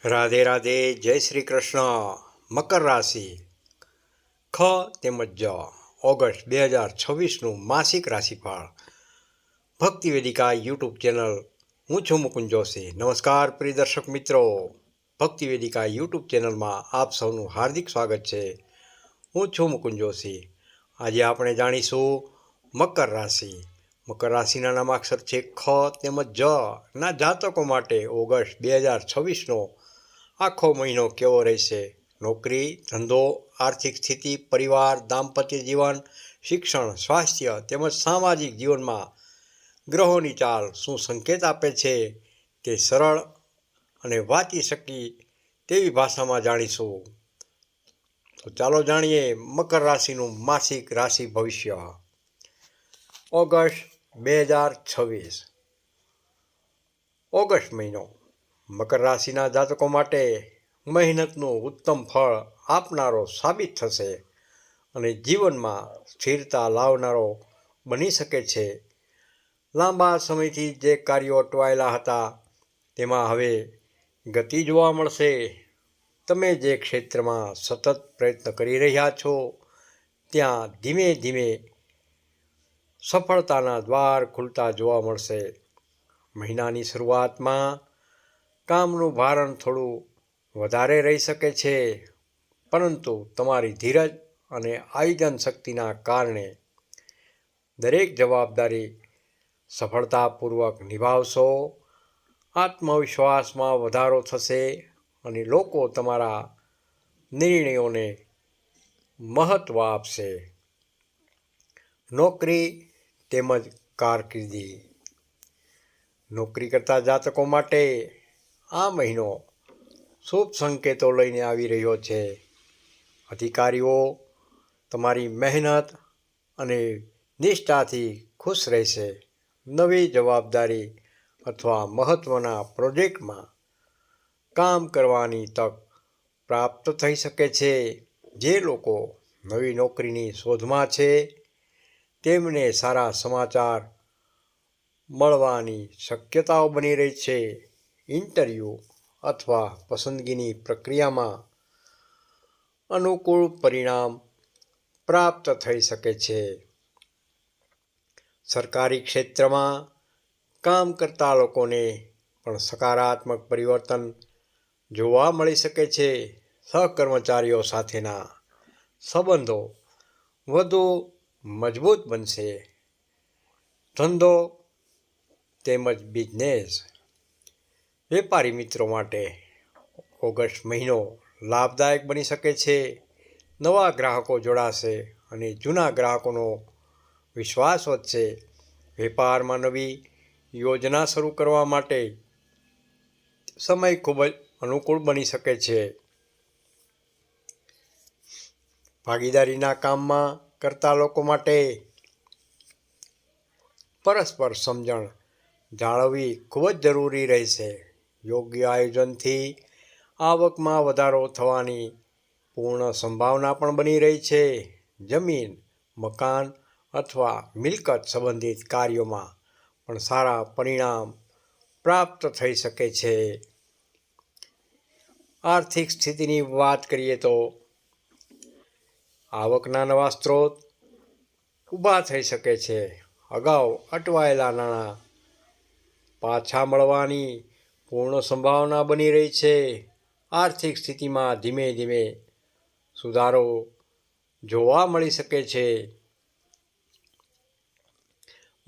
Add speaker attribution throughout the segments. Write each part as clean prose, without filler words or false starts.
Speaker 1: રાધે રાધે, જય શ્રી કૃષ્ણ. મકર રાશિ ખ તેમજ જ ઓગસ્ટ 2026નું માસિક રાશિફળ ભક્તિ વેદિકા યુટ્યુબ ચેનલ. હું છું મુકુંદ જોશી. નમસ્કાર પ્રિય દર્શક મિત્રો, ભક્તિ વેદિકા યુટ્યુબ ચેનલમાં આપ સૌનું હાર્દિક સ્વાગત છે. હું છું મુકુંદ જોશી. આજે આપણે જાણીશું મકર રાશિ. મકર રાશિના નામાક્ષર છે ખ તેમજ જ ના જાતકો માટે ઓગસ્ટ 2026નો આખો મહિનો કેવો રહેશે. નોકરી, ધંધો, આર્થિક સ્થિતિ, પરિવાર, દાંપત્ય જીવન, શિક્ષણ, સ્વાસ્થ્ય તેમજ સામાજિક જીવનમાં ગ્રહોની ચાલ શું સંકેત આપે છે તે સરળ અને વાંચી શકી તેવી ભાષામાં જાણીશું. તો ચાલો જાણીએ મકર રાશિનું માસિક રાશિ ભવિષ્ય. ઓગસ્ટ 2026 ઓગસ્ટ મહિનો મકર રાશિના જાતકો માટે મહેનતનું ઉત્તમ ફળ આપનારો સાબિત થશે અને જીવનમાં સ્થિરતા લાવનારો બની શકે છે. લાંબા સમયથી જે કાર્યો અટવાયેલા હતા તેમાં હવે ગતિ જોવા મળશે. તમે જે ક્ષેત્રમાં સતત પ્રયત્ન કરી રહ્યા છો ત્યાં ધીમે ધીમે સફળતાના દ્વાર ખુલતા જોવા મળશે. મહિનાની શરૂઆતમાં કામનું ભારણ થોડું વધારે રહી શકે છે, પરંતુ તમારી ધીરજ અને આયોજન શક્તિના કારણે દરેક જવાબદારી સફળતાપૂર્વક નિભાવશો. આત્મવિશ્વાસમાં વધારો થશે અને લોકો તમારા નિર્ણયોને મહત્ત્વ આપશે. નોકરી તેમજ કારકિર્દી. નોકરી કરતા જાતકો માટે આ મહિનો શુભ સંકેતો લઈને આવી રહ્યો છે. અધિકારીઓ તમારી મહેનત અને નિષ્ઠાથી ખુશ રહેશે. નવી જવાબદારી અથવા મહત્ત્વના પ્રોજેક્ટમાં કામ કરવાની તક પ્રાપ્ત થઈ શકે છે. જે લોકો નવી નોકરીની શોધમાં છે તેમને સારા સમાચાર મળવાની શક્યતાઓ બની રહી છે. ઇન્ટરવ્યૂ અથવા પસંદગીની પ્રક્રિયામાં અનુકૂળ પરિણામ પ્રાપ્ત થઈ શકે છે. સરકારી ક્ષેત્રમાં કામ કરતા લોકોને પણ સકારાત્મક પરિવર્તન જોવા મળી શકે છે. સહકર્મચારીઓ સાથેના સંબંધો વધુ મજબૂત બનશે. ધંધો તેમજ બિઝનેસ. વેપારી મિત્રો માટે ઓગસ્ટ મહિનો લાભદાયક બની શકે છે. નવા ગ્રાહકો જોડાશે અને જૂના ગ્રાહકોનો વિશ્વાસ વધશે. વેપારમાં નવી યોજના શરૂ કરવા માટે સમય ખૂબ જ અનુકૂળ બની શકે છે. ભાગીદારીના કામમાં કરતા લોકો માટે પરસ્પર સમજણ જાળવવી ખૂબ જ જરૂરી રહેશે. યોગ્ય આયોજનથી આવકમાં વધારો થવાની પૂર્ણ સંભાવના પણ બની રહી છે. જમીન, મકાન અથવા મિલકત સંબંધિત કાર્યોમાં પણ સારા પરિણામ પ્રાપ્ત થઈ શકે છે. આર્થિક સ્થિતિની વાત કરીએ તો આવકના નવા સ્ત્રોત ઊભા થઈ શકે છે. અગાઉ અટવાયેલા નાણાં પાછા મળવાની પૂર્ણ સંભાવના બની રહી છે. આર્થિક સ્થિતિમાં ધીમે ધીમે સુધારો જોવા મળી શકે છે.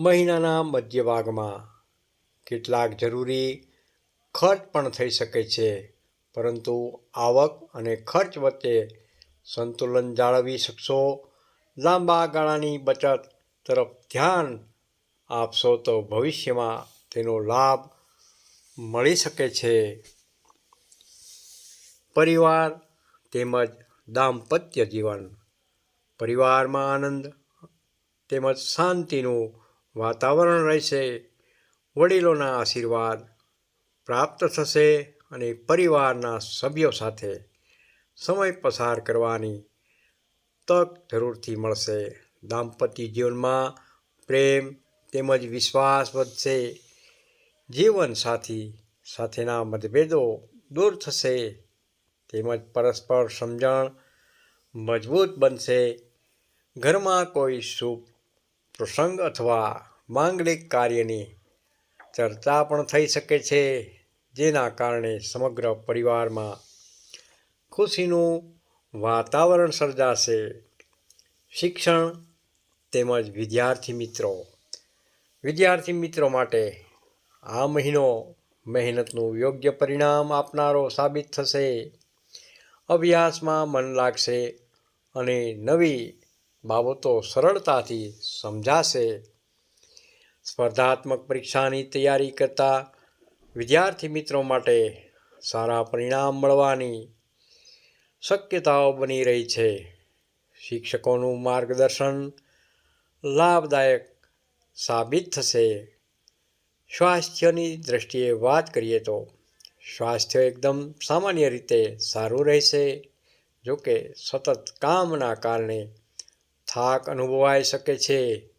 Speaker 1: મહિનાના મધ્ય ભાગમાં કેટલાક જરૂરી ખર્ચ પણ થઈ શકે છે, પરંતુ આવક અને ખર્ચ વચ્ચે સંતુલન જાળવી શકશો. લાંબા ગાળાની બચત તરફ ધ્યાન આપશો તો ભવિષ્યમાં તેનો લાભ મળી શકે છે. પરિવાર તેમજ દાંપત્ય જીવન. પરિવારમાં આનંદ તેમજ શાંતિનું વાતાવરણ રહેશે. વડીલોના આશીર્વાદ પ્રાપ્ત થશે અને પરિવારના સભ્યો સાથે સમય પસાર કરવાની તક જરૂરથી મળશે. દાંપત્ય જીવનમાં પ્રેમ તેમજ વિશ્વાસ વધશે. જીવનસાથી સાથેના મતભેદો દૂર થશે, તેમજ પરસ્પર સમજણ મજબૂત બનશે. ઘરમાં કોઈ શુભ પ્રસંગ અથવા માંગલિક કાર્યની ચર્ચા પણ થઈ શકે છે, જેના કારણે સમગ્ર પરિવારમાં ખુશીનું વાતાવરણ સર્જાશે. શિક્ષણ તેમજ વિદ્યાર્થી મિત્રો માટે આ મહિનો મહેનતનું યોગ્ય પરિણામ આપનારો સાબિત થશે. અભ્યાસમાં મન લાગશે અને નવી બાબતો સરળતાથી સમજાશે. સ્પર્ધાત્મક પરીક્ષાની તૈયારી કરતા વિદ્યાર્થી મિત્રો માટે સારા પરિણામ મળવાની શક્યતાઓ બની રહી છે. શિક્ષકોનું માર્ગદર્શન લાભદાયક સાબિત થશે. સ્વાસ્થ્યની દ્રષ્ટિએ વાત કરીએ તો સ્વાસ્થ્ય એકદમ સામાન્ય રીતે સારું રહેશે. જોકે સતત કામના કારણે થાક અનુભવાઈ શકે છે.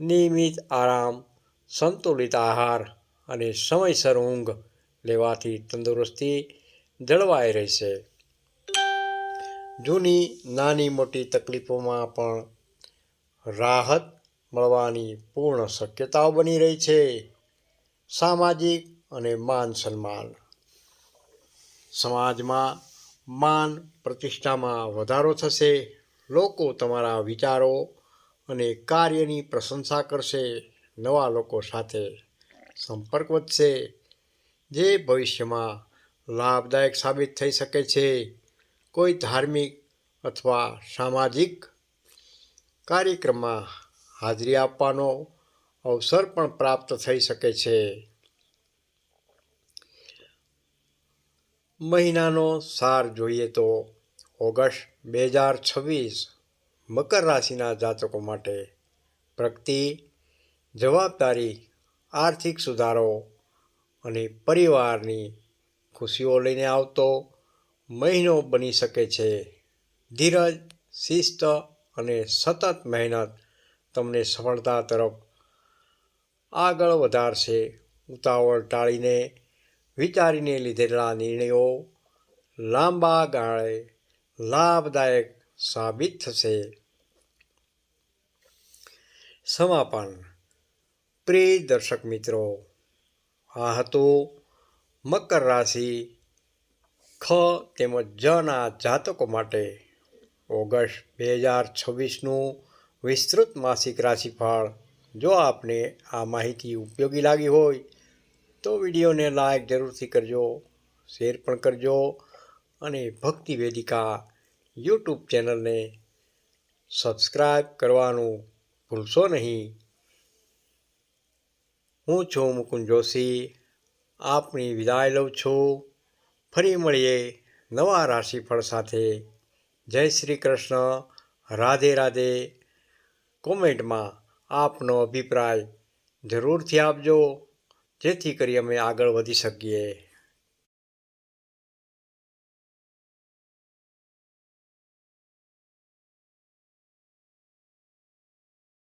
Speaker 1: નિયમિત આરામ, સંતુલિત આહાર અને સમયસર ઊંઘ લેવાથી તંદુરસ્તી જળવાઈ રહેશે. જૂની નાની મોટી તકલીફોમાં પણ રાહત મળવાની પૂર્ણ શક્યતાઓ બની રહી છે. સામાજિક અને માન સન્માન. સમાજમાં માન પ્રતિષ્ઠામાં વધારો થશે. લોકો તમારા વિચારો અને કાર્યની પ્રશંસા કરશે. નવા લોકો સાથે સંપર્ક વધશે, જે ભવિષ્યમાં લાભદાયક સાબિત થઈ શકે છે. કોઈ ધાર્મિક અથવા સામાજિક કાર્યક્રમમાં હાજરી આપવાનો અવસર પણ પ્રાપ્ત થઈ શકે છે. મહિનાનો સાર જોઈએ તો ઓગસ્ટ 2026 મકર રાશિના જાતકો માટે પ્રગતિ, જવાબદારી, આર્થિક સુધારો અને પરિવારની ખુશીઓ લઈને આવતો મહિનો બની શકે છે. ધીરજ, શિસ્ત અને સતત મહેનત તમને સફળતા તરફ આગળ વધારશે. ઉતાવળ ટાળીને વિચારીને લીધેલા નિર્ણયો લાંબા ગાળે લાભદાયક સાબિત થશે. સમાપન. પ્રિય દર્શક મિત્રો, આ હતું મકર રાશિ ખ તેમજ જના જાતકો માટે ઓગસ્ટ 2026નું વિસ્તૃત માસિક રાશિફળ. જો આપને આ માહિતી ઉપયોગી લાગી હોય તો વિડીયોને લાઈક જરૂરથી કરજો, શેર પણ કરજો અને ભક્તિ વેદિકા યુટ્યુબ ચેનલને સબસ્ક્રાઈબ કરવાનું ભૂલશો નહીં. હું છું મુકુંદ જોશી, આપની વિદાય લઉં છું. ફરી મળીએ નવા રાશિફળ સાથે. જય શ્રી કૃષ્ણ. રાધે રાધે. કોમેન્ટમાં આપનો અભિપ્રાય જરૂરથી આપજો, જેથી કરી અમે આગળ વધી શકીએ.